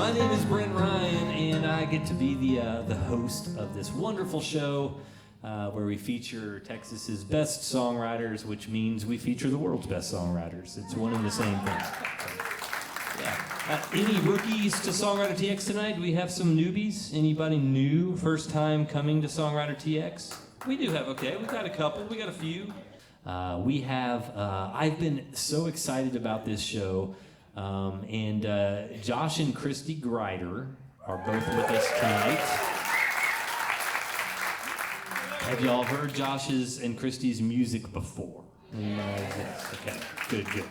My name is Brent Ryan, and I get to be the host of this wonderful show where we feature Texas's best songwriters, which means we feature the world's best songwriters. It's one and the same thing. Yeah. Any rookies to SongwriterTX tonight? Do we have some newbies? Anybody new, first time coming to SongwriterTX? We do have, okay, we've got a couple, we got a few. I've been so excited about this show, and Josh and Kristi Grider are both with us tonight. Have y'all heard Josh's and Kristi's music before? Okay, good.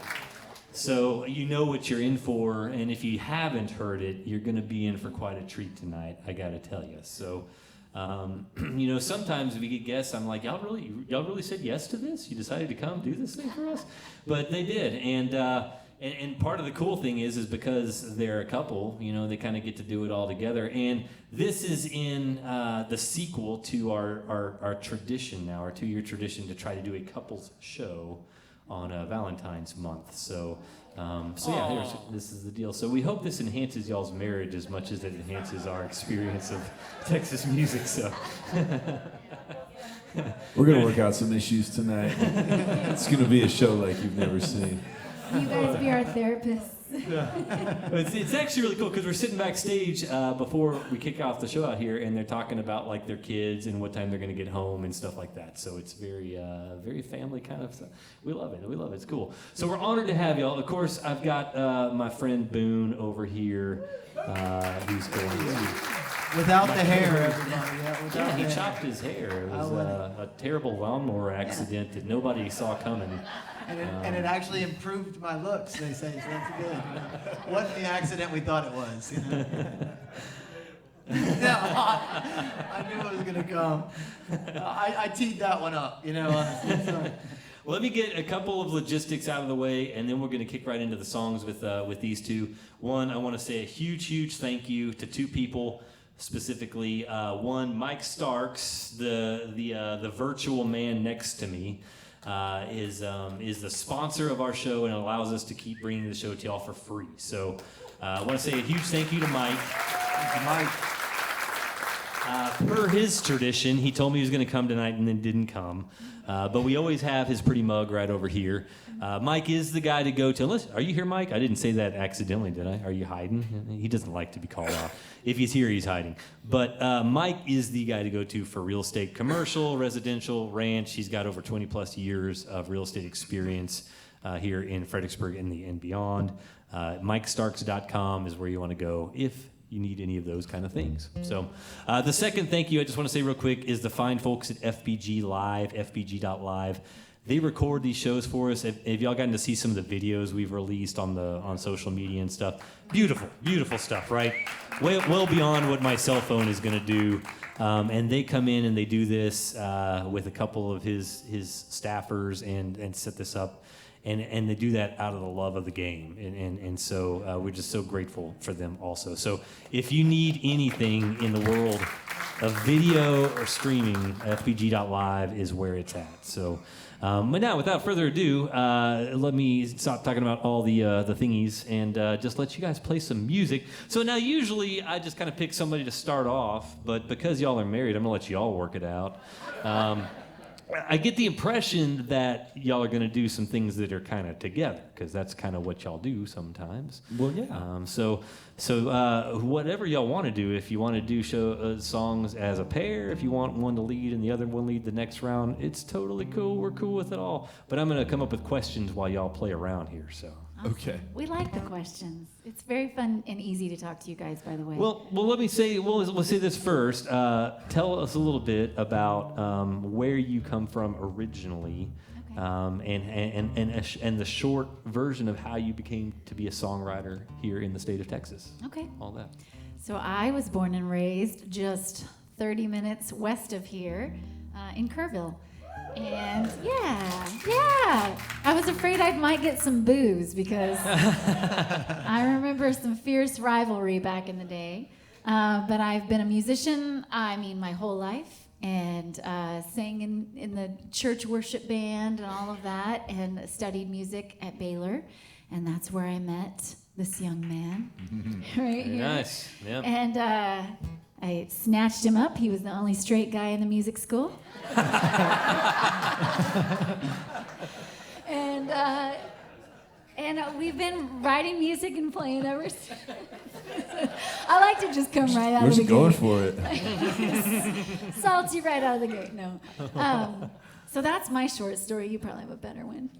So you know what you're in for, and if you haven't heard it, you're going to be in for quite a treat tonight, I got to tell you. So, sometimes we get guests, I'm like, y'all really said yes to this? You decided to come do this thing for us? But they did, and part of the cool thing is because they're a couple, they kind of get to do it all together. And this is in the sequel to our tradition now, our 2-year tradition to try to do a couples show on Valentine's month. So this is the deal. So we hope this enhances y'all's marriage as much as it enhances our experience of Texas music. So we're going to work out some issues tonight. It's going to be a show like you've never seen. You guys be our therapists. It's actually really cool because we're sitting backstage before we kick off the show out here, and they're talking about like their kids and what time they're going to get home and stuff like that. So it's very family kind of stuff. We love it. It's cool. So we're honored to have y'all. Of course, I've got my friend Boone over here. Who's going to without the hair, everybody. Yeah, he chopped his hair. It was a terrible lawnmower accident that nobody saw coming. And it actually improved my looks, they say, so that's good. Wasn't the accident we thought it was, I knew it was going to come. I teed that one up, honestly. So. Well, let me get a couple of logistics out of the way, and then we're going to kick right into the songs with these two. One, I want to say a huge thank you to two people specifically. One, Mike Starks, the virtual man next to me. Is the sponsor of our show and allows us to keep bringing the show to y'all for free. So I want to say a huge thank you to Mike. Per his tradition, he told me he was going to come tonight and then didn't come. But we always have his pretty mug right over here. Mike is the guy to go to. Unless, are you here, Mike? I didn't say that accidentally, did I? Are you hiding? He doesn't like to be called out. If he's here, he's hiding. But Mike is the guy to go to for real estate, commercial, residential, ranch. He's got over 20 plus years of real estate experience here in Fredericksburg and beyond. MikeStarks.com is where you want to go if you need any of those kind of things. So the second thank you I just want to say real quick is the fine folks at FBG Live, fbg.live. They record these shows for us. Have y'all gotten to see some of the videos we've released on social media and stuff? Beautiful stuff, right? Well beyond what my cell phone is going to do. And they come in and they do this with a couple of his staffers and set this up. And they do that out of the love of the game. And so we're just so grateful for them also. So if you need anything in the world of video or streaming, fbg.live is where it's at. So, but now, without further ado, let me stop talking about all the thingies and just let you guys play some music. So now, usually, I just kind of pick somebody to start off, but because y'all are married, I'm going to let y'all work it out. I get the impression that y'all are going to do some things that are kind of together, because that's kind of what y'all do sometimes. Well, yeah. So whatever y'all want to do, if you want to do songs as a pair, if you want one to lead and the other one lead the next round, it's totally cool. We're cool with it all. But I'm going to come up with questions while y'all play around here. So. Awesome. Okay. We like the questions. It's very fun and easy to talk to you guys, by the way. Well, let me say, we'll say this first. Tell us a little bit about where you come from originally, okay. and the short version of how you became to be a songwriter here in the state of Texas. Okay. All that. So I was born and raised just 30 minutes west of here in Kerrville. And yeah, I was afraid I might get some booze because I remember some fierce rivalry back in the day. But I've been a musician, my whole life, and sang in the church worship band and all of that, and studied music at Baylor. And that's where I met this young man right Very here. nice. Yeah. And I snatched him up. He was the only straight guy in the music school. And we've been writing music and playing ever since. I like to just come right out We're of the just going gate. for it. Salty right out of the gate. No. So that's my short story. You probably have a better one.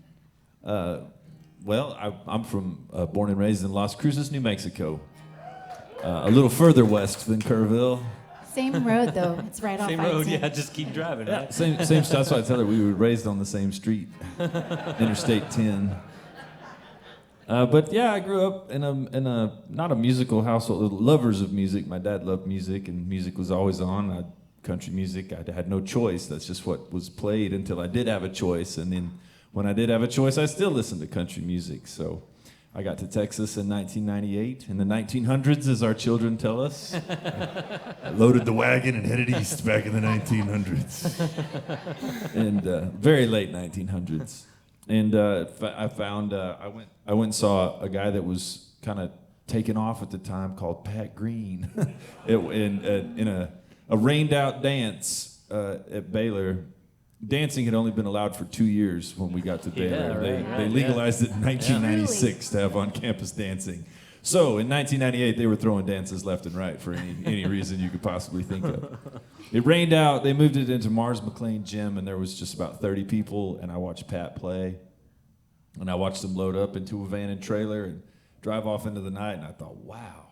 Well, I'm from born and raised in Las Cruces, New Mexico. A little further west than Kerrville. Same road though. It's right off Same I-10. road, yeah, just keep driving, right? Same. That's why I tell her we were raised on the same street, Interstate 10. But yeah, I grew up in a not a musical household. Lovers of music. My dad loved music, and music was always on. Country music. I had no choice. That's just what was played until I did have a choice, and then when I did have a choice, I still listened to country music. So I got to Texas in 1998, in the 1900s, as our children tell us. I loaded the wagon and headed east back in the 1900s. And very late 1900s. And I found, I went and saw a guy that was kind of taken off at the time called Pat Green in a rained out dance at Baylor. Dancing had only been allowed for 2 years when we got to Baylor. They legalized it in 1996 to have on-campus dancing. So in 1998, they were throwing dances left and right for any reason you could possibly think of. It rained out. They moved it into Mars McLean Gym, and there was just about 30 people, and I watched Pat play. And I watched them load up into a van and trailer and drive off into the night, and I thought, wow.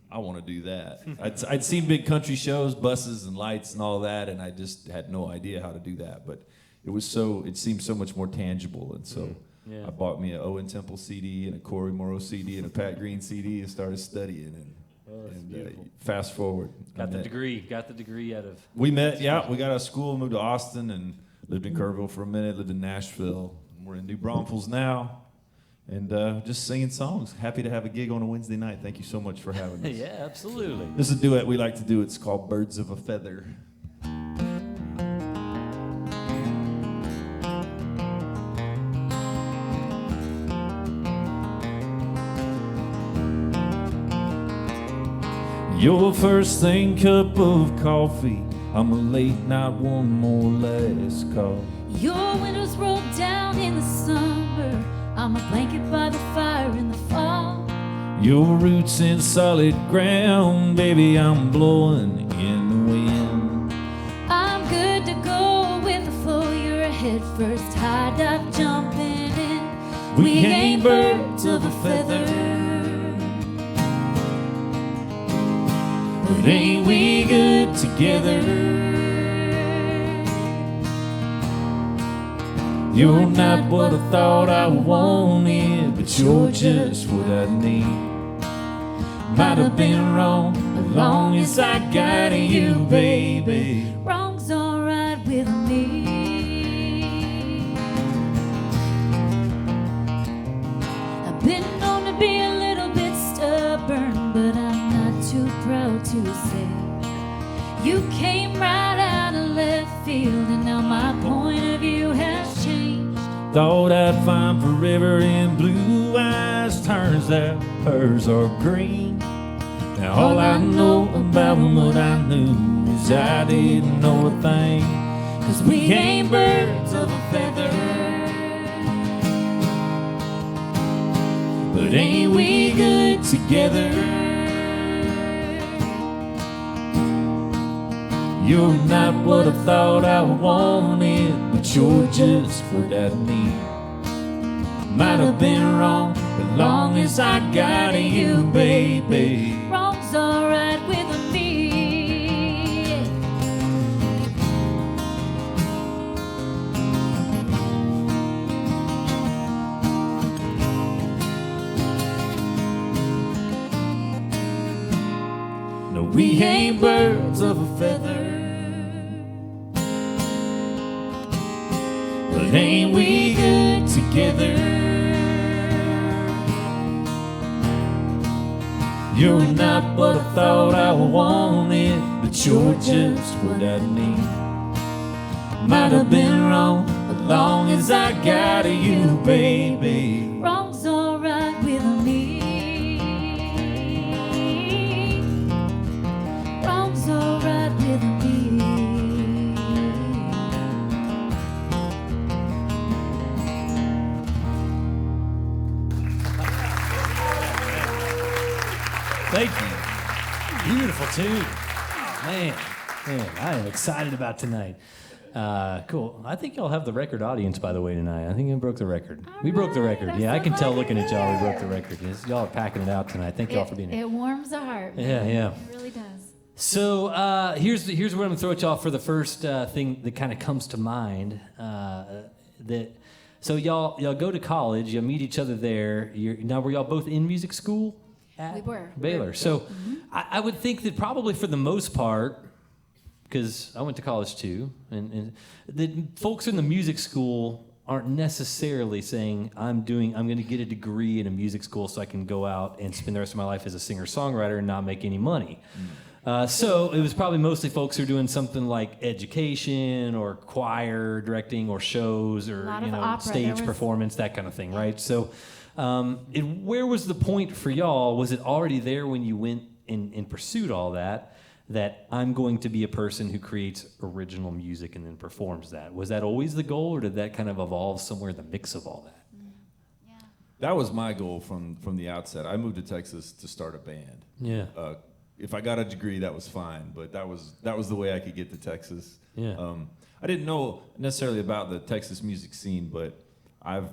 I want to do that. I'd seen big country shows, buses and lights and all that, and I just had no idea how to do that. But it seemed so much more tangible, and so I bought me an Owen Temple CD and a Corey Morrow CD and a Pat Green CD and started studying. And fast forward, Got the degree out of. we met. Yeah, we got out of school, moved to Austin, and lived in Kerrville for a minute. Lived in Nashville. We're in New Braunfels now. And just singing songs. Happy to have a gig on a Wednesday night. Thank you so much for having us. Yeah, absolutely. This is a duet we like to do. It's called Birds of a Feather. Your first thing cup of coffee. I'm a late night, one more last call. Your windows roll down in the summer. I'm a blanket by the fire in the fall. Your roots in solid ground, baby, I'm blowing in the wind. I'm good to go with the flow. You're a head first, high dive jumping in. We ain't birds of a feather, but ain't we good together? You're not what I thought I wanted, but you're just what I need. Might have been wrong, as long as I got you, baby. Wrong's alright with me. I've been known to be a little bit stubborn, but I'm not too proud to say you came right out of left field, and now my point of view has changed. Thought I'd find forever in blue eyes, turns out hers are green. Now all I know about what I knew is I didn't know a thing, 'cause we ain't birds of a feather, but ain't we good together? You're not what I thought I wanted, but you're just what I need. Might have been wrong, but long as I got you, baby. Wrong's alright with me. No, we ain't birds of a feather, but ain't we good together? You're not what I thought I wanted, but you're just what I need. Might have been wrong, but long as I got you, baby. Wrong's alright with me. Beautiful tune. Man, I am excited about tonight. Cool. I think y'all have the record audience, by the way, tonight. I think we broke the record. We broke the record. I'm Yeah, so I can tell glad looking you're at y'all, we broke here. the record. Y'all are packing it out tonight. Thank y'all for being here. It warms the heart. Yeah, man. yeah. It really does. So here's where I'm gonna throw at y'all for the first thing that kind of comes to mind. So y'all go to college, you meet each other there. Now were y'all both in music school at We were. Baylor? So I would think that probably for the most part, because I went to college too, and that folks in the music school aren't necessarily saying I'm going to get a degree in a music school so I can go out and spend the rest of my life as a singer-songwriter and not make any money. So it was probably mostly folks who are doing something like education or choir directing or shows or lot of opera. stage There was- performance, that kind of thing, right? So where was the point for y'all? Was it already there when you went and pursued all that I'm going to be a person who creates original music and then performs that? Was that always the goal, or did that kind of evolve somewhere in the mix of all that? Yeah. That was my goal from the outset. I moved to Texas to start a band. Yeah. If I got a degree, that was fine, but that was the way I could get to Texas. Yeah. I didn't know necessarily about the Texas music scene, but I've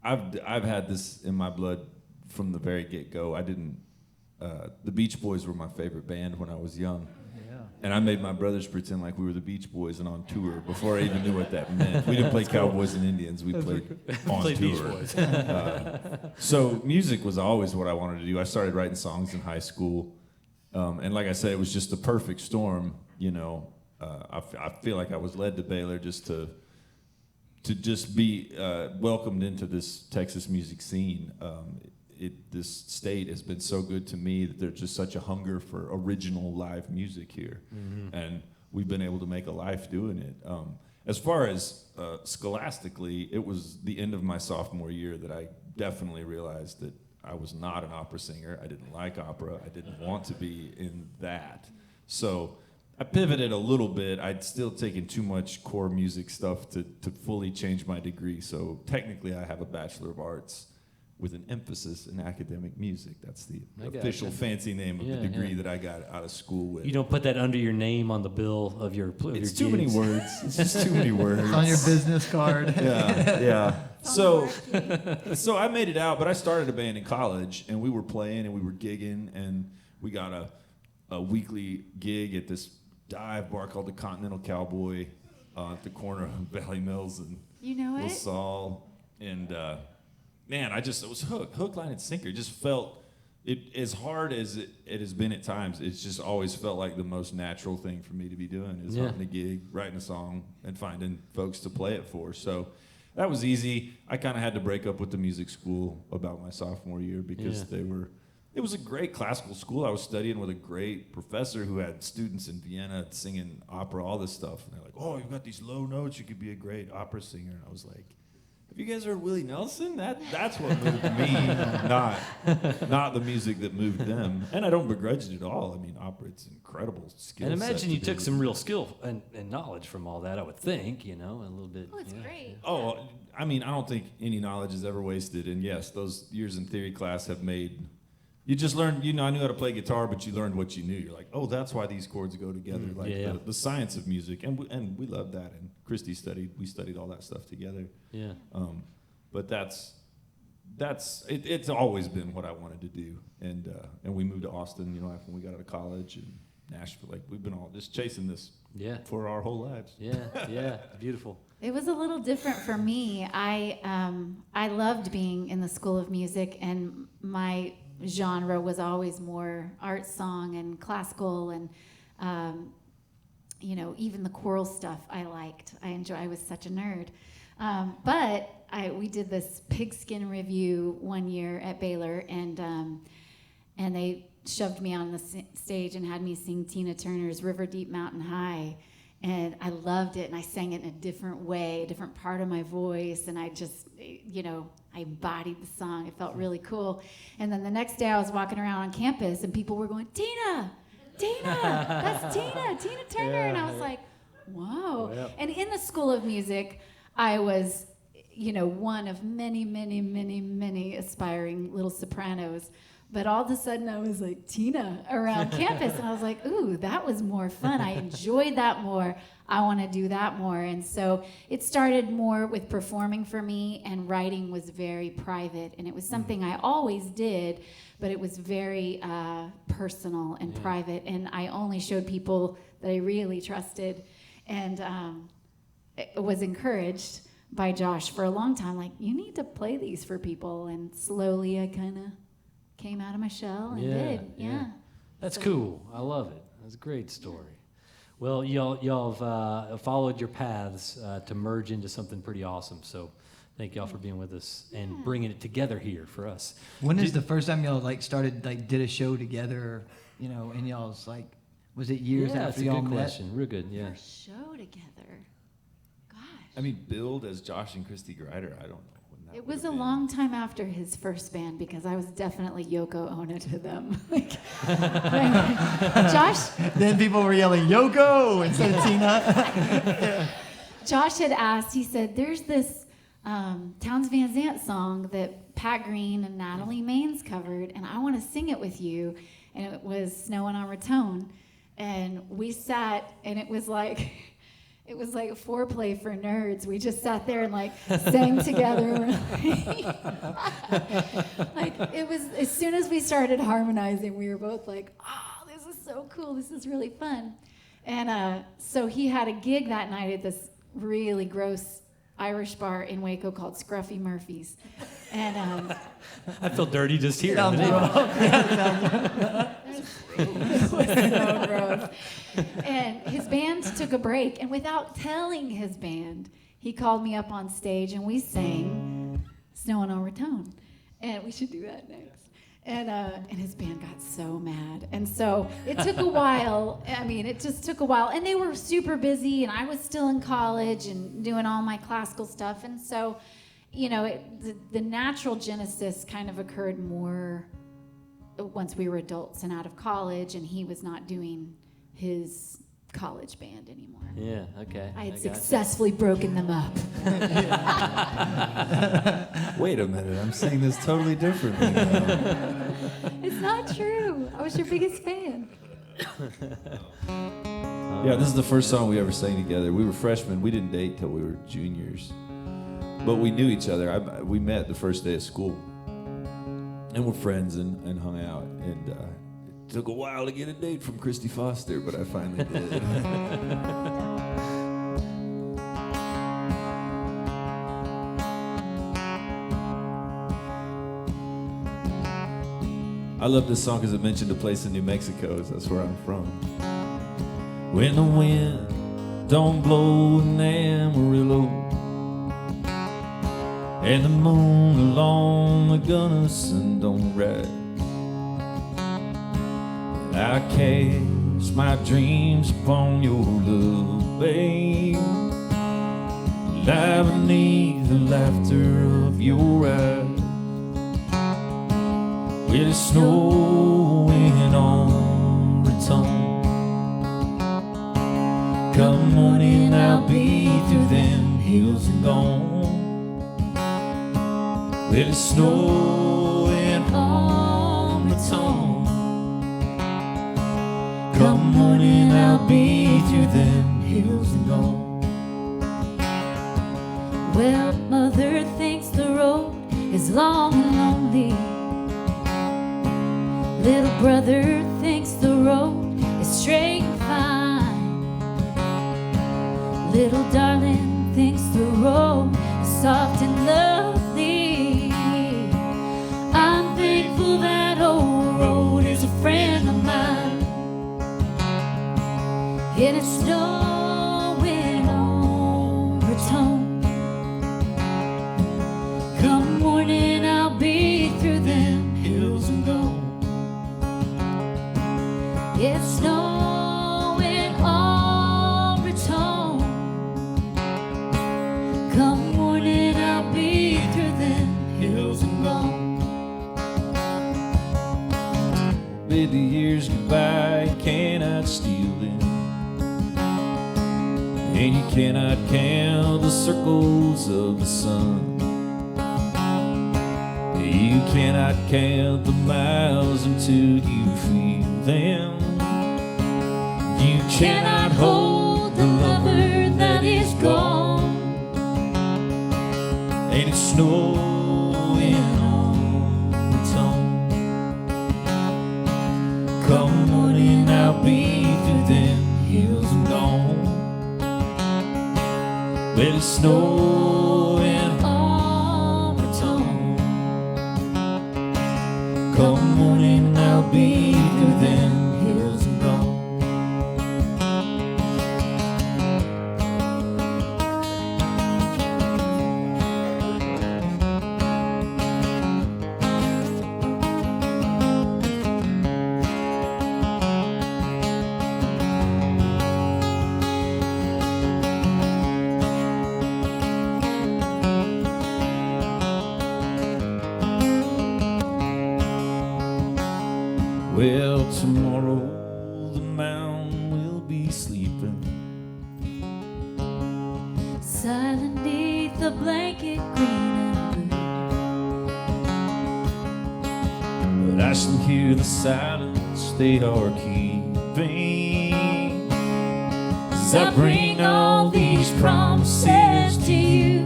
had this in my blood from the very get-go. The Beach Boys were my favorite band when I was young. Yeah. And I made my brothers pretend like we were the Beach Boys and on tour before I even knew what that meant. We didn't play Cowboys and Indians. We played on Played Beach tour. Boys. So music was always what I wanted to do. I started writing songs in high school. And like I said, it was just the perfect storm. I feel like I was led to Baylor just to just be welcomed into this Texas music scene. This state has been so good to me that there's just such a hunger for original live music here. Mm-hmm. And we've been able to make a life doing it. As far as scholastically, it was the end of my sophomore year that I definitely realized that I was not an opera singer. I didn't like opera. I didn't want to be in that. So I pivoted a little bit. I'd still taken too much core music stuff to fully change my degree. So technically I have a Bachelor of Arts with an emphasis in academic music. That's the official fancy name of the degree that I got out of school with. You don't put that under your name on the bill of your It's too many words. It's just too many words. It's on your business card. Yeah. So I made it out, but I started a band in college, and we were playing and we were gigging, and we got a weekly gig at this dive bar called the Continental Cowboy at the corner of Valley Mills and You know it? LaSalle. And man, it was hook, line, and sinker. It just felt, as hard as it has been at times, it's just always felt like the most natural thing for me to be doing is hunting a gig, writing a song, and finding folks to play it for. So that was easy. I kind of had to break up with the music school about my sophomore year because it was a great classical school. I was studying with a great professor who had students in Vienna singing opera, all this stuff. And they're like, oh, you've got these low notes. You could be a great opera singer. And I was like, have you guys heard Willie Nelson? That's what moved me, not the music that moved them. And I don't begrudge it at all. I mean, opera, it's an incredible skill. And imagine set you to took do. some real skill and knowledge from all that, I would think, a little bit. Oh, it's great. Oh, I mean, I don't think any knowledge is ever wasted. And yes, those years in theory class have made, you just learned, I knew how to play guitar, but you learned what you knew. You're like, oh, that's why these chords go together. The science of music. And we loved that. And Kristi we studied all that stuff together. Yeah. But it's always been what I wanted to do. And we moved to Austin, after we got out of college, and Nashville. Like, we've been all just chasing this for our whole lives. Yeah, beautiful. It was a little different for me. I loved being in the School of Music, and my genre was always more art song and classical, and even the choral stuff I liked. I was such a nerd. But we did this pigskin review one year at Baylor, and they shoved me on the stage and had me sing Tina Turner's River Deep Mountain High. And I loved it, and I sang it in a different way, a different part of my voice, and I just, I embodied the song. It felt really cool. And then the next day I was walking around on campus, and people were going, Tina, that's Tina Turner. And I was like, whoa. Yeah. And in the School of Music, I was, one of many, many, many, many aspiring little sopranos. But all of a sudden I was like Tina around campus, and I was like, ooh, that was more fun. I enjoyed that more. I want to do that more. And so it started more with performing for me, and writing was very private. And it was something I always did, but it was very personal and private. And I only showed people that I really trusted, and was encouraged by Josh for a long time, like, you need to play these for people. And slowly I kind of came out of my shell and did. Yeah. That's cool. I love it. That's a great story. Well, y'all have followed your paths to merge into something pretty awesome. So thank y'all for being with us and bringing it together here for us. When is the first time y'all started did a show together? And y'all's was it years after y'all met? That's a good question. Real good. Yeah. First show together. Gosh. I mean, billed as Josh and Kristi Grider. I don't know. when that It would was have a been. long time after his first band, because I was definitely Yoko Ono to them. Josh Then people were yelling Yoko instead of Tina. Josh had asked, he said, there's this Townes Van Zandt song that Pat Green and Natalie Maines covered, and I want to sing it with you. And it was Snowing on Raton. And we sat, and it was like foreplay for nerds. We just sat there and sang together. It was, as soon as we started harmonizing, we were both like, oh, this is so cool. This is really fun. And so he had a gig that night at this really gross Irish bar in Waco called Scruffy Murphy's. And I feel dirty just here. Sounds it was so gross. And his band took a break, and without telling his band, he called me up on stage, and we sang Snowing on Raton. And we should do that next. And his band got so mad. And so it took a while. I mean, it just took a while. And they were super busy, and I was still in college and doing all my classical stuff. And so, the natural genesis kind of occurred more once we were adults and out of college, and he was not doing his college band anymore. Yeah, okay. I had got successfully broken them up. Wait a minute, I'm saying this totally differently now. It's not true. I was your biggest fan. Yeah, this is the first song we ever sang together. We were freshmen. We didn't date till we were juniors. But we knew each other. We met the first day of school. And we're friends and hung out. And it took a while to get a date from Christy Foster, but I finally did. I love this song because it mentioned a place in New Mexico. That's where I'm from. When the wind don't blow in Amarillo, and the moon along the Gunnison don't rise, and I cast my dreams upon your love, babe, lie beneath the laughter of your eyes. With the snowing on Raton, come morning I'll be through them hills and gone. With the snowing on Raton, come morning I'll be through them hills and gone. Well, mother thinks the road is long and lonely. Little brother thinks the road is straight and fine. Little darling thinks the road is soft and lovely. I'm thankful that old road is a friend of mine. And it's snowing on Raton. Come morning I'll be through them hills and gone. It's snowing on Raton. Come morning I'll be through them hills and gone. Bid the years goodbye, you cannot steal them, and you cannot count the circles of the sun. You cannot count the miles until you feel them. You cannot hold the lover that is gone. And it's snowing on its own. Come morning, I'll be through them hills and gone. Well, it's snowing on its own. Come morning, I'll be through them hills and gone. Well, tomorrow the mound will be sleeping. Silent neath the blanket, green and blue. But I shall hear the silence they are keeping, as I bring all these promises to you.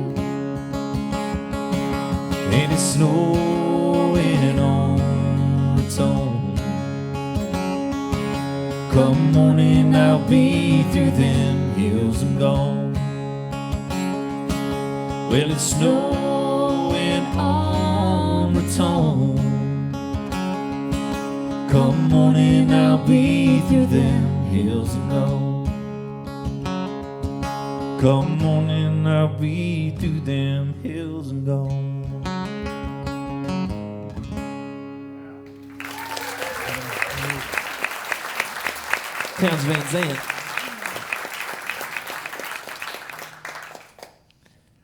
And it's snowing on its own. Come morning, I'll be through them hills and gone. Well, it's snowing on Raton. Come morning, I'll be through them hills and gone. Come morning, I'll be through them hills and gone. Towns Van Zandt.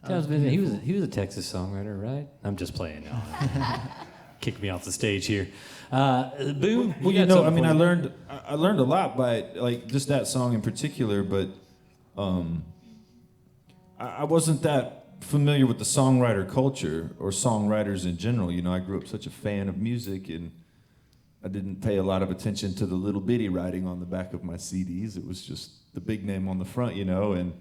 Towns Van Zandt, he was a Texas songwriter, right? I'm just playing now. Kick me off the stage here. Boone, Well, you know, I mean, I learned a lot by like just that song in particular, but I wasn't that familiar with the songwriter culture or songwriters in general. You know, I grew up such a fan of music, and I didn't pay a lot of attention to the little bitty writing on the back of my CDs. It was just the big name on the front, you know, and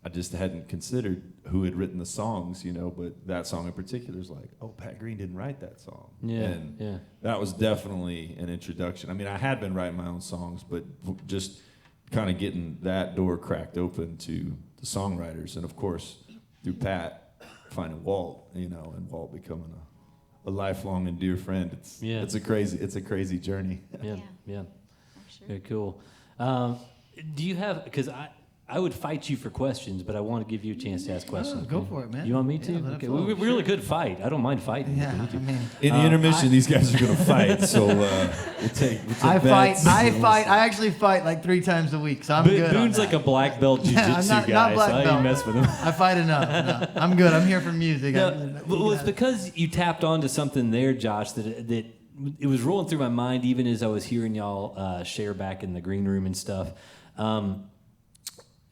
I just hadn't considered who had written the songs, you know, but that song in particular is like, oh, Pat Green didn't write that song. And that was definitely an introduction. I mean, I had been writing my own songs, but just kind of getting that door cracked open to the songwriters. And of course, through Pat, finding Walt, you know, and Walt becoming a lifelong and dear friend. It's a crazy journey. Yeah. For sure. Very cool. Do you have, because I would fight you for questions, but I want to give you a chance to ask questions. Go for it, man. You want me to? Yeah, let it Okay, flow. we really could fight. I don't mind fighting. Yeah, if we need to. I mean, In the intermission, these guys are going to fight, so we'll take I bets. I actually fight like 3 times a week, so I'm good. Boone's on like that. a black belt jiu-jitsu I'm not guy, black so I belt. ain't mess with him. I fight enough. No, I'm good. I'm here for music. Well, it's because you tapped onto something there, Josh, that it was rolling through my mind even as I was hearing y'all share back in the green room and stuff.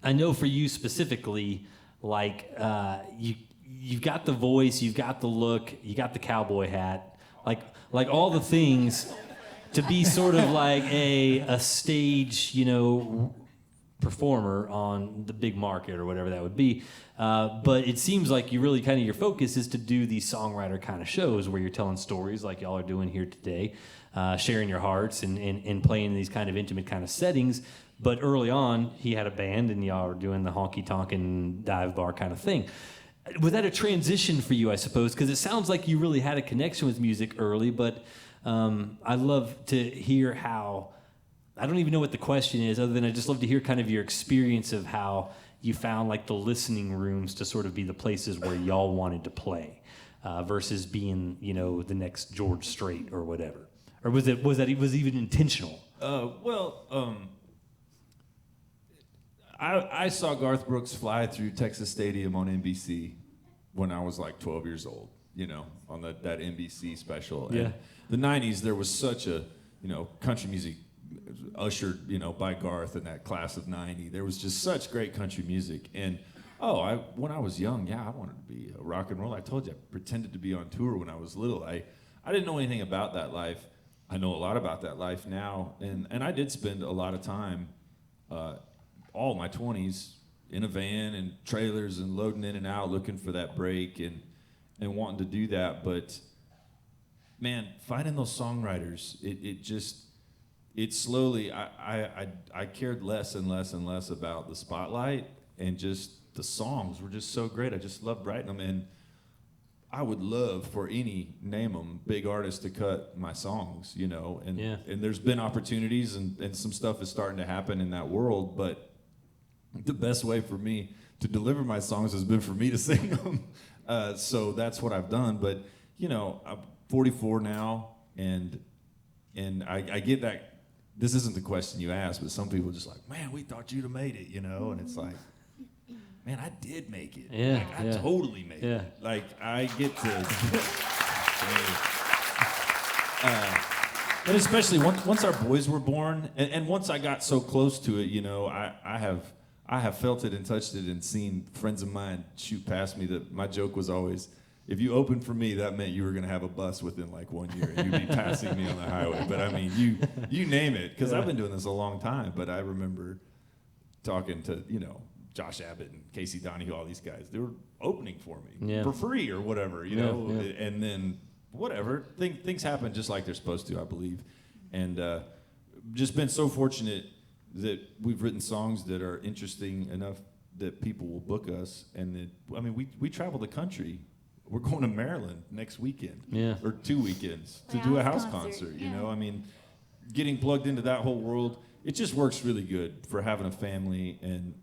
I know for you specifically, like you've got the voice, you've got the look, you got the cowboy hat, like all the things to be sort of like a stage, you know, performer on the big market or whatever that would be. But it seems like you really kind of your focus is to do these songwriter kind of shows where you're telling stories like y'all are doing here today, sharing your hearts and playing in these kind of intimate kind of settings. But early on, he had a band and y'all were doing the honky-tonk dive bar kind of thing. Was that a transition for you, I suppose? Because it sounds like you really had a connection with music early, but I'd love to hear how, I don't even know what the question is, other than I just love to hear kind of your experience of how you found like the listening rooms to sort of be the places where y'all wanted to play versus being, you know, the next George Strait or whatever. Or was it even intentional? I saw Garth Brooks fly through Texas Stadium on NBC when I was like 12 years old, you know, on that NBC special. Yeah. And the 90s, there was such a, you know, country music ushered, you know, by Garth in that class of 90. There was just such great country music. And When I was young, I wanted to be a rock and roll. I told you, I pretended to be on tour when I was little. I didn't know anything about that life. I know a lot about that life now, and I did spend a lot of time, all my 20s, in a van and trailers and loading in and out, looking for that break and wanting to do that. But man, finding those songwriters, it slowly, I cared less and less and less about the spotlight, and just the songs were just so great. I just loved writing them, and I would love for any, name them, big artist to cut my songs, you know, and there's been opportunities and some stuff is starting to happen in that world, but the best way for me to deliver my songs has been for me to sing them. So that's what I've done. But, you know, I'm 44 now, and I get that. This isn't the question you asked, but some people are just like, man, we thought you'd have made it, you know? And it's like, man, I did make it. Yeah, I totally made it. Like, I get to... and especially once our boys were born, and once I got so close to it, you know, I have felt it and touched it and seen friends of mine shoot past me. That my joke was always, if you opened for me, that meant you were going to have a bus within like 1 year, and you'd be passing me on the highway. But I mean, you name it, because I've been doing this a long time. But I remember talking to, you know, Josh Abbott and Casey Donahue, all these guys. They were opening for me for free or whatever, you know. And then whatever, things happen just like they're supposed to, I believe. And just been so fortunate that we've written songs that are interesting enough that people will book us. And that, I mean, we travel the country. We're going to Maryland next weekend, or 2 weekends, to do a house concert. You know, I mean, getting plugged into that whole world, it just works really good for having a family. And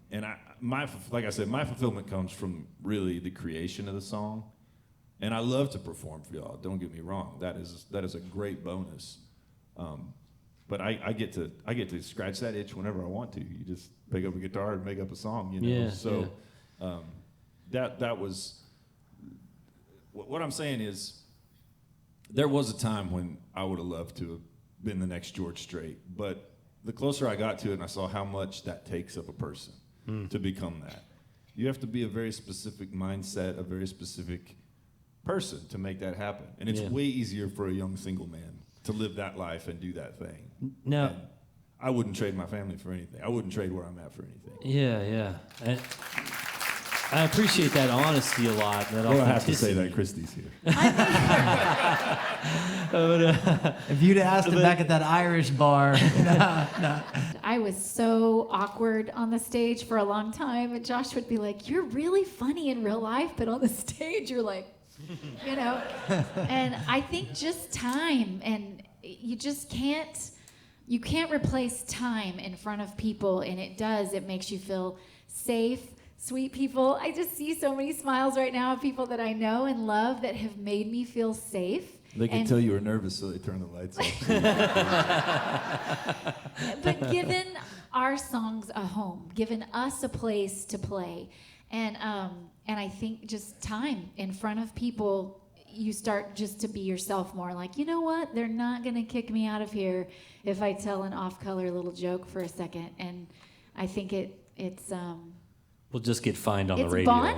like I said, my fulfillment comes from really the creation of the song. And I love to perform for y'all. Don't get me wrong. That is a great bonus. But I get to scratch that itch whenever I want to. You just pick up a guitar and make up a song, you know. That was what I'm saying is, there was a time when I would have loved to have been the next George Strait, but the closer I got to it and I saw how much that takes of a person to become that. You have to be a very specific mindset, a very specific person to make that happen. And it's way easier for a young single man to live that life and do that thing. Now, and I wouldn't trade my family for anything. I wouldn't trade where I'm at for anything. Yeah. I appreciate that honesty a lot. That well, I have to say that Kristi's here. If you'd asked him back at that Irish bar. No. I was so awkward on the stage for a long time, and Josh would be like, "You're really funny in real life, but on the stage you're like," you know. And I think just time, and you just can't replace time in front of people, and it makes you feel safe. Sweet people. I just see so many smiles right now of people that I know and love that have made me feel safe. They can tell you were nervous, so they turn the lights off. But given our songs a home, given us a place to play, and I think just time in front of people, you start just to be yourself more. Like, you know what? They're not gonna kick me out of here if I tell an off-color little joke for a second. And I think it's we'll just get fined on the it's radio.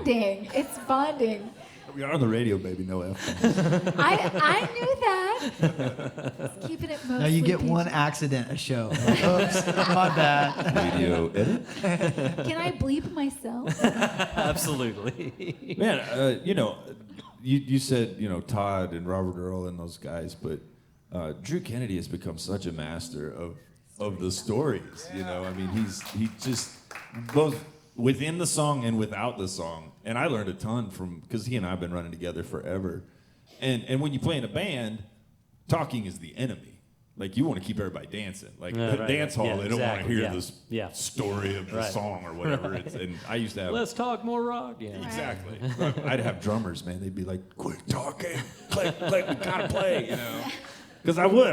It's bonding. We are on the radio, baby. No F-bombs. I knew that. Just keeping it mostly No, you get PG. one accident a show. Oops, my bad. Radio edit. Can I bleep myself? Absolutely. Man, you know, you said, you know, Todd and Robert Earl and those guys, but Drew Kennedy has become such a master of the stories. You know, I mean, he just both within the song and without the song. And I learned a ton because he and I have been running together forever. And when you play in a band, talking is the enemy. Like, you want to keep everybody dancing. Like, the dance hall, they don't want to hear this story of the song or whatever. And I used to have... Let's talk more rock. Yeah. Exactly. I'd have drummers, man. They'd be like, quit talking. Click, we gotta play, you know. Because I would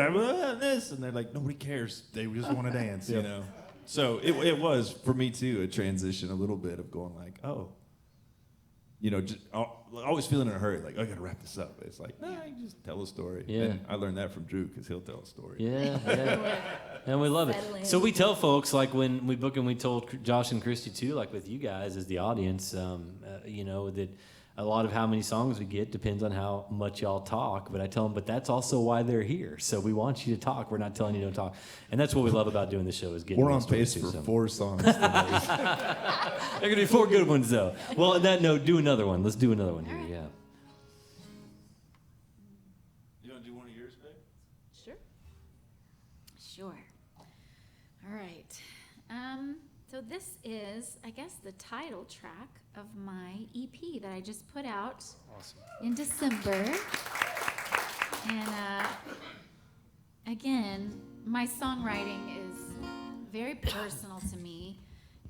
this. And they're like, nobody cares. They just want to dance, you know. So it was, for me too, a transition a little bit of going like, oh, just always feeling in a hurry, like, I got to wrap this up. It's like, no, you just tell a story. Yeah. And I learned that from Drew because he'll tell a story. Yeah. And we love it. Settle in. So we tell folks, like when we book, and we told Josh and Kristi too, like with you guys as the audience, that a lot of how many songs we get depends on how much y'all talk. But I tell them, but that's also why they're here. So we want you to talk. We're not telling you don't talk. And that's what we love about doing the show is getting. We're on those stories pace too, for so. 4 songs tonight. There are gonna be 4 good ones though. Well, on that note, do another one. Let's do another one here. Yeah. You want to do one of yours, babe? Sure. All right. So this is, I guess, the title track of my EP that I just put out in December. And again, my songwriting is very personal to me.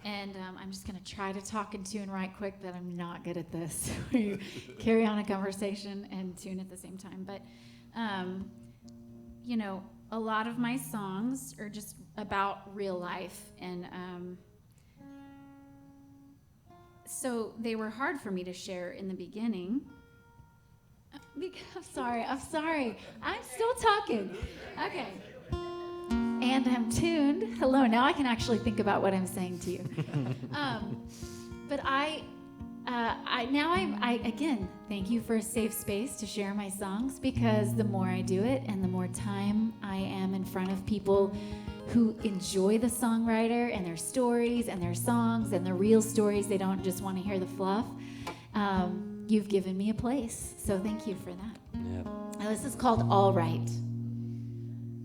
And I'm just going to try to talk and tune right quick, that I'm not good at this. Where you carry on a conversation and tune at the same time. But, a lot of my songs are just about real life. And so they were hard for me to share in the beginning. I'm sorry. I'm still talking. Okay. And I'm tuned. Hello, now I can actually think about what I'm saying to you. But I again, thank you for a safe space to share my songs, because the more I do it and the more time I am in front of people who enjoy the songwriter and their stories and their songs and the real stories, they don't just want to hear the fluff, you've given me a place. So thank you for that. Yeah. Now, this is called All Right.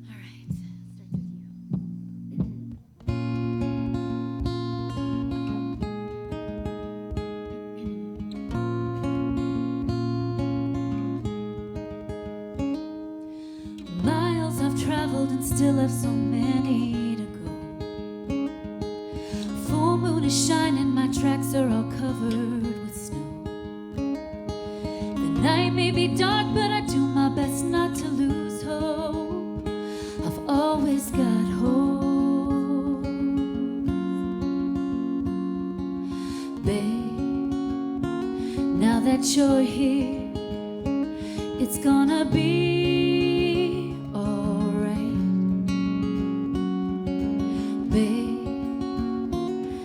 All right, starts with you. Miles I've traveled and still have so many to go. Full moon is shining, my tracks are all covered with snow. The night may be dark, but I do my best not to lose hope. I've always got hope. Babe, now that you're here, it's gonna be alright. Babe,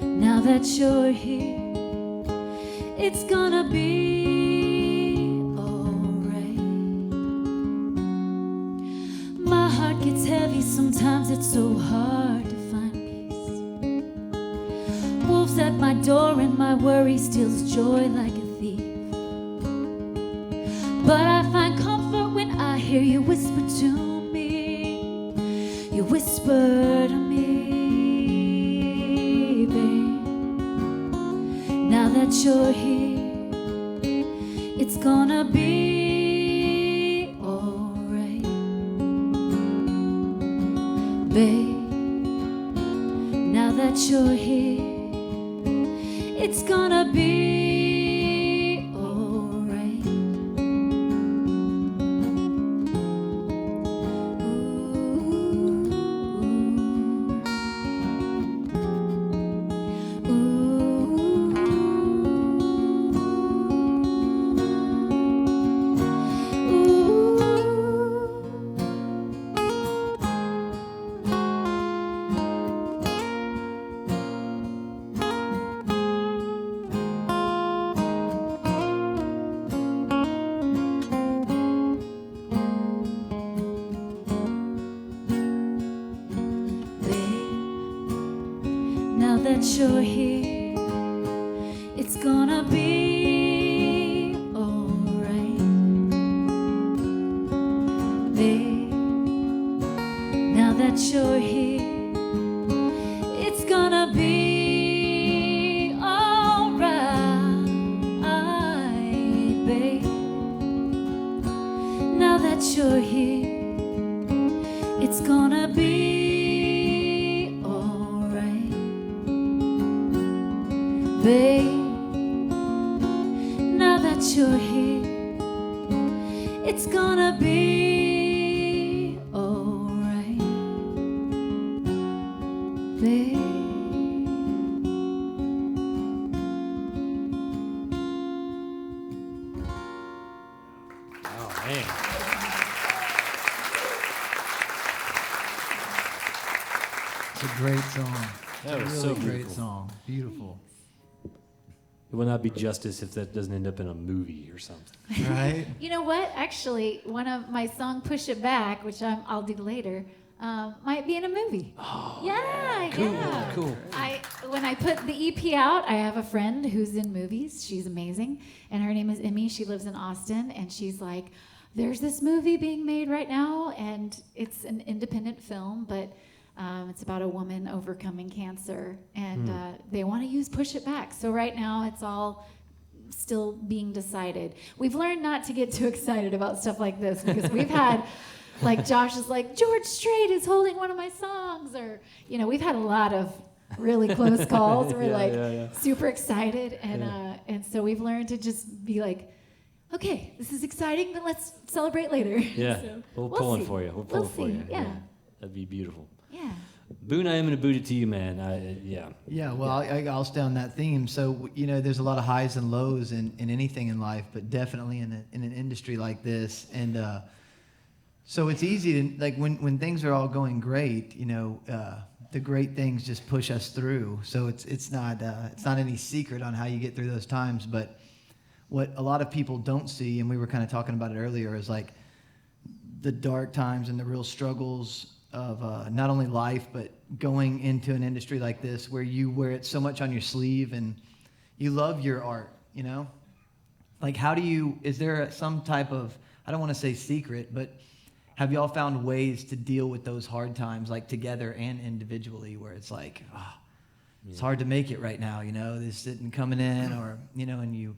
now that you're here, it's gonna be alright. My heart gets heavy, sometimes it's so hard to find peace. Wolves at my door and my worry steals joy like a thief. But I find comfort when I hear you whisper to me. You whisper to me, babe. Now that you're here, it's gonna be alright. Babe, now that you're here, it's gonna be alright. Now that you're here, it's gonna be alright. Babe, now that you're here, it's gonna be alright. Babe, now that you're here, it's gonna be babe, now that you're here, it's gonna be alright, babe. great song. That was Really so great beautiful. song. Beautiful. It will not be justice if that doesn't end up in a movie or something. Right? You know what? Actually, one of my song "Push It Back," which I'll do later, might be in a movie. Oh, yeah. Cool. When I put the EP out, I have a friend who's in movies. She's amazing, and her name is Emmy. She lives in Austin, and she's like, "There's this movie being made right now, and it's an independent film, but it's about a woman overcoming cancer, and they want to use Push It Back. So right now, it's all still being decided. We've learned not to get too excited about stuff like this because we've had, like, Josh is like, George Strait is holding one of my songs, or, we've had a lot of really close calls. We're super excited, and so we've learned to just be like, okay, this is exciting, but let's celebrate later. Yeah, So, we'll we'll pull see. it for you. We'll pull We'll it for see, you. yeah. That'd be beautiful. Yeah. Boone, I am going to boot it to you, man. Yeah, well, I'll stay on that theme. So, there's a lot of highs and lows in anything in life, but definitely in an industry like this. And so it's easy to, like, when things are all going great, the great things just push us through. So it's not any secret on how you get through those times. But what a lot of people don't see, and we were kind of talking about it earlier, is like the dark times and the real struggles of not only life, but going into an industry like this where you wear it so much on your sleeve and you love your art, Like, is there some type of, I don't want to say secret, but have y'all found ways to deal with those hard times, like together and individually, where it's like, it's hard to make it right now, this isn't coming in, or, and you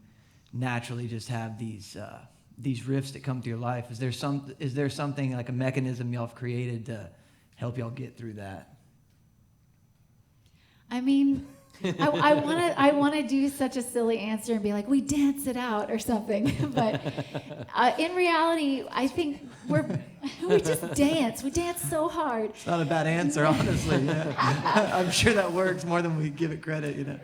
naturally just have these rifts that come through your life. Is there something like a mechanism y'all have created to help y'all get through that? I mean, I want to do such a silly answer and be like, we dance it out or something. But in reality, I think we just dance. We dance so hard. It's not a bad answer, honestly. Yeah. I'm sure that works more than we give it credit,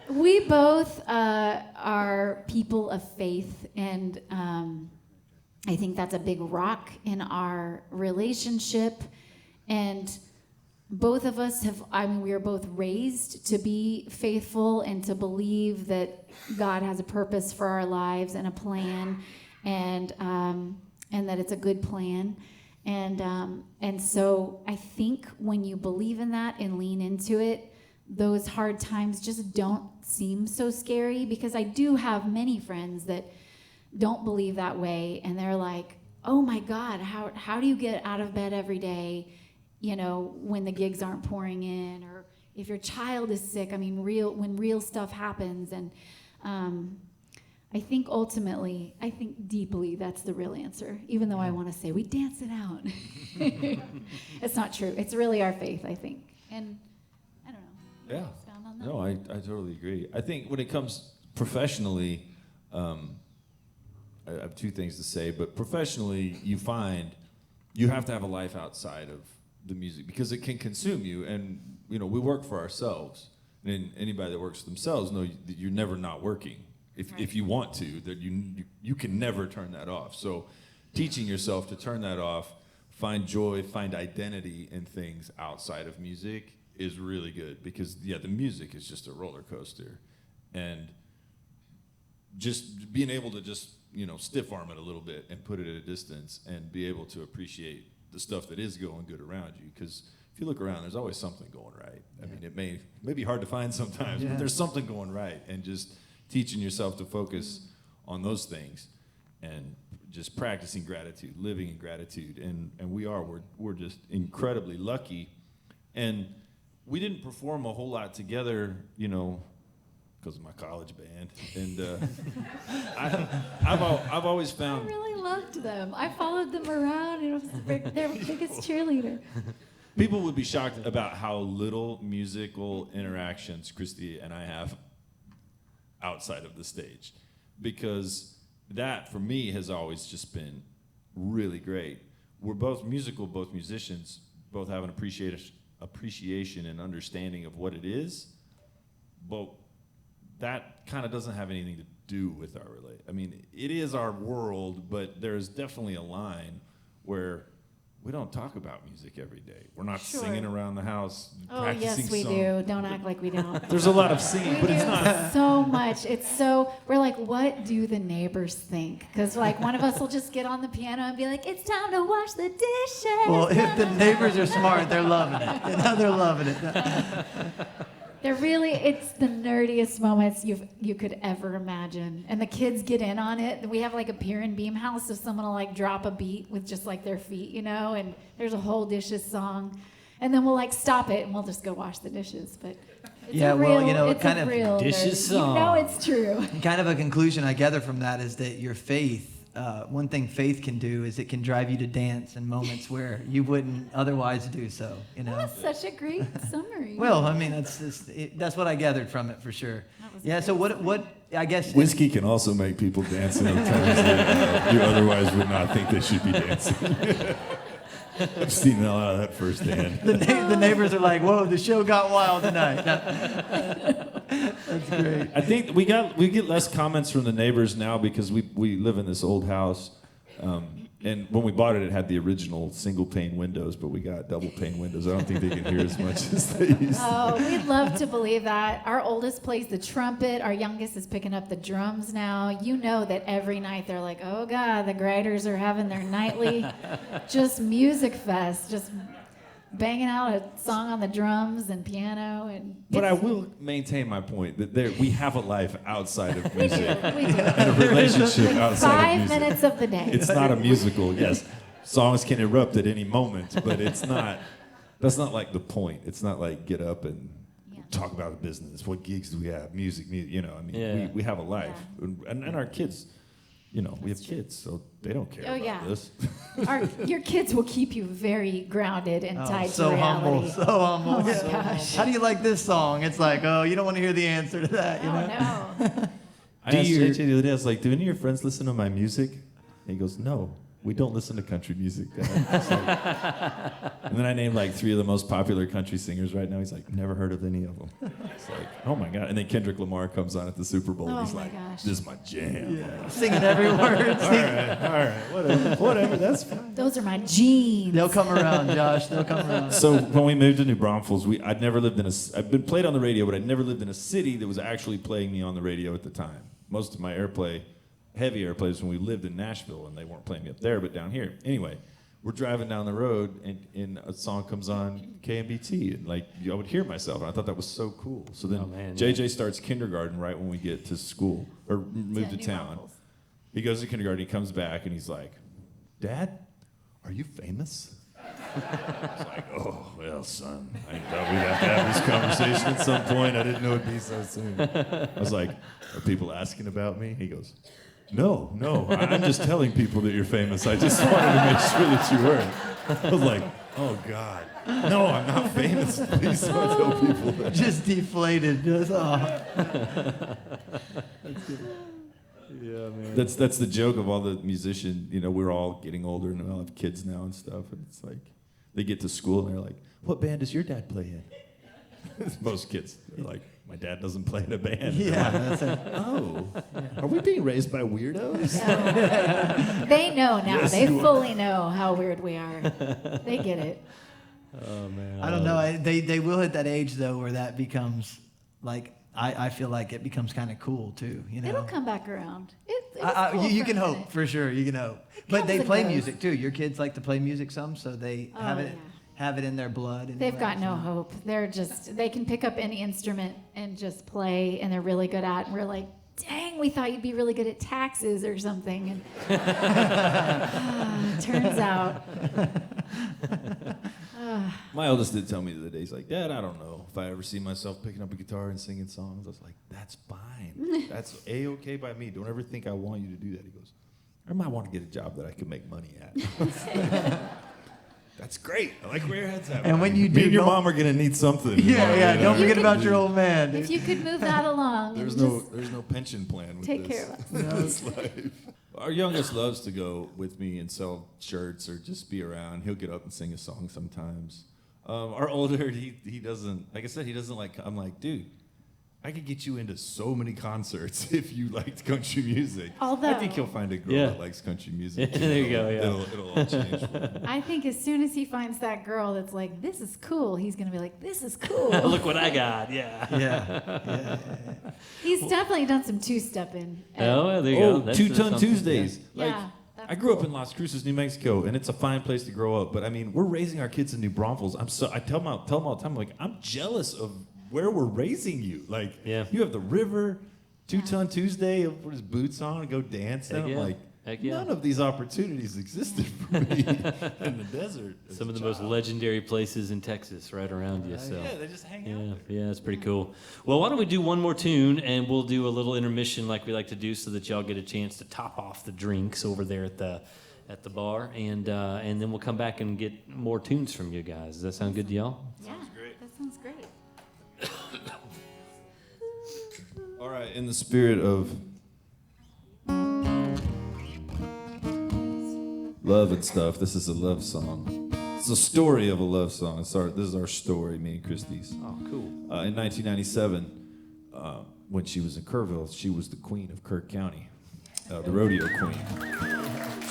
We both are people of faith, and I think that's a big rock in our relationship. And both of us we are both raised to be faithful and to believe that God has a purpose for our lives and a plan, and that it's a good plan. And so I think when you believe in that and lean into it, those hard times just don't seem so scary, because I do have many friends that don't believe that way, and they're like, oh my God, how do you get out of bed every day, when the gigs aren't pouring in, or if your child is sick? I mean, when real stuff happens. And I think deeply that's the real answer, even though I want to say we dance it out. It's not true. It's really our faith, I think. And I don't know. Yeah. Expound on that. No, I totally agree. I think when it comes professionally, I have two things to say, but professionally, you find you have to have a life outside of the music because it can consume you. And, we work for ourselves. And anybody that works for themselves know that you're never not working. If you want to, that you can never turn that off. So teaching yourself to turn that off, find joy, find identity in things outside of music is really good, because the music is just a roller coaster. And just being able to just, stiff arm it a little bit and put it at a distance and be able to appreciate the stuff that is going good around you. Because if you look around, there's always something going right. I mean, it may be hard to find sometimes, but there's something going right. And just teaching yourself to focus on those things and just practicing gratitude, living in gratitude. And we're just incredibly lucky. And we didn't perform a whole lot together, because of my college band. And I've always found... I really loved them. I followed them around. It was their biggest cheerleader. People would be shocked about how little musical interactions Kristi and I have outside of the stage, because that, for me, has always just been really great. We're both musical, both musicians, both have an appreciation and understanding of what it is, but that kind of doesn't have anything to do with our relate. I mean, it is our world, but there's definitely a line where we don't talk about music every day. We're not Sure. singing around the house, Oh, practicing yes, we songs. do. Don't act like we don't. There's a lot of singing, We but do it's not. so much. It's so, we're like, what do the neighbors think? Because, like, one of us will just get on the piano and be like, it's time to wash the dishes. Well, if the neighbors are smart, they're loving it. You know, they're loving it. They're really, it's the nerdiest moments you could ever imagine. And the kids get in on it. We have like a pier and beam house, so someone will like drop a beat with just like their feet, you know, and there's a whole dishes song. And then we'll like stop it and we'll just go wash the dishes. But it's Yeah, a real, well, you know, it's kind a of real dishes nerd. You know song. it's true. Kind of a conclusion I gather from that is that your faith, one thing faith can do is it can drive you to dance in moments where you wouldn't otherwise do so, you know? That's such a great summary. Well, I mean, that's what I gathered from it for sure. was Yeah, so great. what I guess... Whiskey can also make people dance in times that you otherwise would not think they should be dancing. I've seen a lot of that firsthand. The neighbors are like, whoa, the show got wild tonight. That's great. I think we get less comments from the neighbors now because we live in this old house, and when we bought it, it had the original single pane windows, but we got double pane windows. I don't think they can hear as much as they used to. Oh, we'd love to believe that. Our oldest plays the trumpet. Our youngest is picking up the drums now. You know that every night they're like, oh God, the Griders are having their nightly just music fest, just banging out a song on the drums and piano. But I will maintain my point that we have a life outside of music We do. and a relationship outside of 5 music. minutes of the day. It's not a musical. Yes, songs can erupt at any moment, but it's not. That's not like the point. It's not like get up and talk about the business. What gigs do we have? Music. You know, I mean, Yeah. we have a life, and our kids. You know, we have kids, so they don't care Oh, about yeah. this. Your kids will keep you very grounded and tied so to reality. humble, so humble. Oh my Yeah. gosh. How do you like this song? It's like, oh, you don't want to hear the answer to that, you know? Oh no. I asked JJ the other day, I was like, do any of your friends listen to my music? And he goes, no, we don't listen to country music, Dad. It's like- and then I named like 3 of the most popular country singers right now. He's like, never heard of any of them. It's like, oh my God. And then Kendrick Lamar comes on at the Super Bowl. Oh and he's my like, gosh. this is my jam. Singing every word. All right, whatever, that's fine. Those are my jeans. They'll come around, Josh. They'll come around. So when we moved to New Braunfels, I'd never lived in I've been played on the radio, but I'd never lived in a city that was actually playing me on the radio at the time. Most of my heavy airplay was when we lived in Nashville, and they weren't playing me up there, but down here. Anyway, we're driving down the road, and a song comes on KMBT, and like I would hear myself, and I thought that was so cool. So then Oh, man, JJ starts kindergarten right when we get to school, or move to New town. Braunfels. He goes to kindergarten, he comes back, and he's like, Dad, are you famous? I was like, oh, well, son, I thought we'd have to have this conversation at some point. I didn't know it'd be so soon. I was like, are people asking about me? He goes, no, I'm just telling people that you're famous. I just wanted to make sure that you weren't. I was like, oh, God. No, I'm not famous. Please don't tell people that. Just deflated. Just, Yeah, man. That's the joke of all the musicians. You know, we're all getting older and we all have kids now and stuff. And it's like, they get to school and they're like, what band does your dad play in? Most kids are like, my dad doesn't play in a band. yeah, that's it. Oh, are we being raised by weirdos? They know now. Yes, They you are. fully know how weird we are. They get it. Oh, man. I don't know. They will hit that age, though, where that becomes, like, I feel like it becomes kind of cool, too, you know? It'll come back around. It was cool you for can a hope, minute. for sure. You can hope. But comes they and play goes. music, too. Your kids like to play music some, so they Oh, have it in their blood. And They've all got that, no so. hope. They can pick up any instrument and just play, and they're really good at it. And we're like, dang, we thought you'd be really good at taxes or something. And turns out. My eldest did tell me the other day, he's like, Dad, I don't know if I ever see myself picking up a guitar and singing songs. I was like, that's fine. That's A-okay by me. Don't ever think I want you to do that. He goes, I might want to get a job that I can make money at. That's great. I like where your head's at. And when you me do, and your don't- mom are going to need something. Yeah. Don't You forget could- about your old man. Dude. If you could move that along, There's and no just pension plan with take this. care of us. This life. Our youngest loves to go with me and sell shirts or just be around. He'll get up and sing a song sometimes. Our older, he doesn't, like I said, he doesn't like, I'm like, dude, I could get you into so many concerts if you liked country music. Although- I think you'll find a girl Yeah. that likes country music. There you go, yeah. It'll all change for you. I think as soon as he finds that girl that's like, this is cool, he's going to be like, this is cool. Look what I got. Yeah. Yeah. He's definitely done some two-stepping. Oh, well, there you Oh, go. That's Two-Ton something. Tuesdays. Yeah, Like, that's I grew up cool. in Las Cruces, New Mexico, and it's a fine place to grow up. But I mean, we're raising our kids in New Braunfels. I tell them all the time, like, I'm jealous of where we're raising you. Like, Yeah. you have the river, Two-Ton Tuesday, put his boots on and go dance. And Heck I'm yeah. like, Heck yeah. none of these opportunities existed for me in the desert. as Some a of the most child. legendary places in Texas right around you. So. Yeah, they just hang out. Yeah, that's pretty cool. Well, why don't we do one more tune and we'll do a little intermission like we like to do, so that y'all get a chance to top off the drinks over there at the bar, and then we'll come back and get more tunes from you guys. Does that sound good to y'all? Yeah, that sounds great. All right, in the spirit of love and stuff, this is a love song. It's a story of a love song. This is our story, me and Kristi's. Oh, cool. In 1997, when she was in Kerrville, she was the queen of Kirk County, the rodeo queen.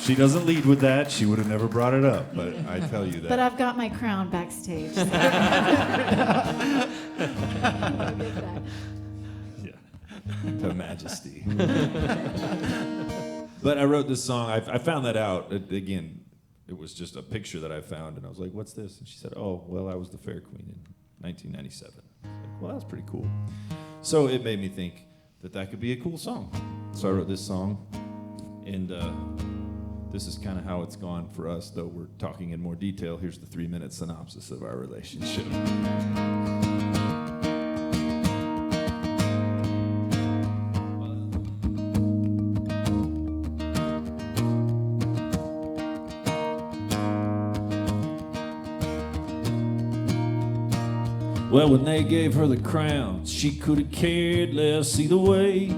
She doesn't lead with that. She would have never brought it up, but I tell you that. But I've got my crown backstage. So. Her Majesty. But I wrote this song. I found that out. Again, it was just a picture that I found, and I was like, what's this? And she said, oh, well, I was the fair queen in 1997. I was like, well, that's pretty cool. So it made me think that could be a cool song. So I wrote this song, and this is kind of how it's gone for us, though we're talking in more detail. Here's the 3-minute synopsis of our relationship. Well, when they gave her the crown, she could have cared less either way.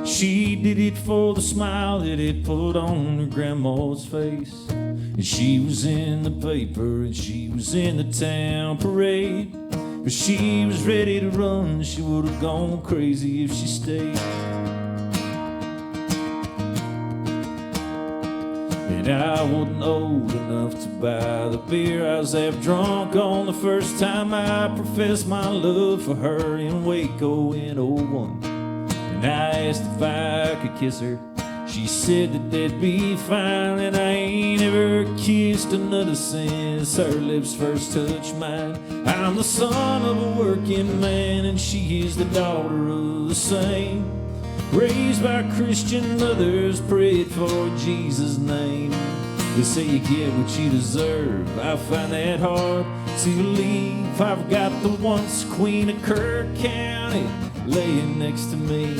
She did it for the smile that it put on her grandma's face. And she was in the paper and she was in the town parade. But she was ready to run, she would have gone crazy if she stayed. And I wasn't old enough to buy the beer I was half drunk on the first time I professed my love for her in Waco in '01. And I asked if I could kiss her. She said that that'd be fine, and I ain't ever kissed another since her lips first touched mine. I'm the son of a working man, and she is the daughter of the same. Raised by Christian mothers, prayed for Jesus' name. They say you get what you deserve. I find that hard to believe. I've got the once queen of Kirk County laying next to me.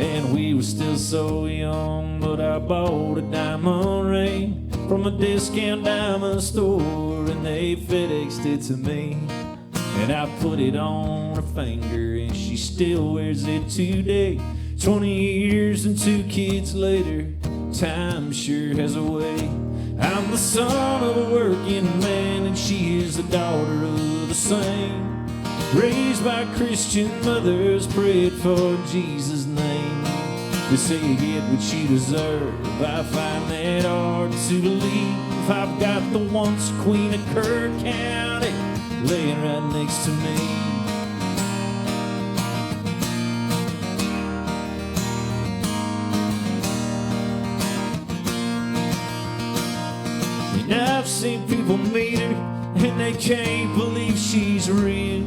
And we were still so young, but I bought a diamond ring from a discount diamond store, and they FedExed it to me. And I put it on her finger, and she still wears it today. 20 years and 2 kids later, time sure has a way. I'm the son of a working man, and she is the daughter of the same. Raised by Christian mothers, prayed for Jesus' name. They say you get what you deserve. I find that hard to believe. I've got the once queen of Kirk County laying right next to me. And I've seen people meet her and they can't believe she's real.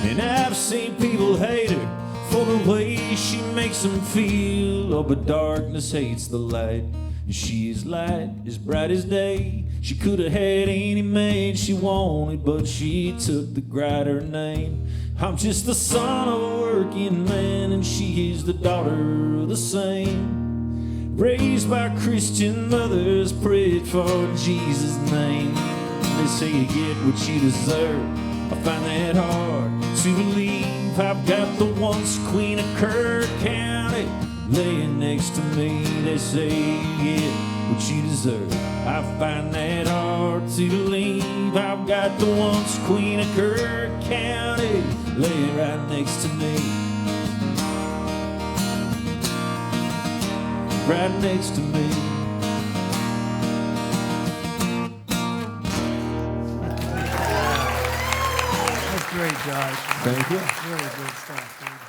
And I've seen people hate her for the way she makes them feel. Oh, but darkness hates the light, and she is light as bright as day. She could have had any man she wanted, but she took the Grider name. I'm just the son of a working man, and she is the daughter of the same. Raised by Christian mothers, prayed for Jesus' name. They say you get what you deserve. I find that hard to believe. I've got the once queen of Kirk County laying next to me. They say you get what you deserve. I find that hard to believe. I've got the once queen of Kirk County laying right next to me. Right next to me. That's great, Josh. Thank you. Really good stuff, dude.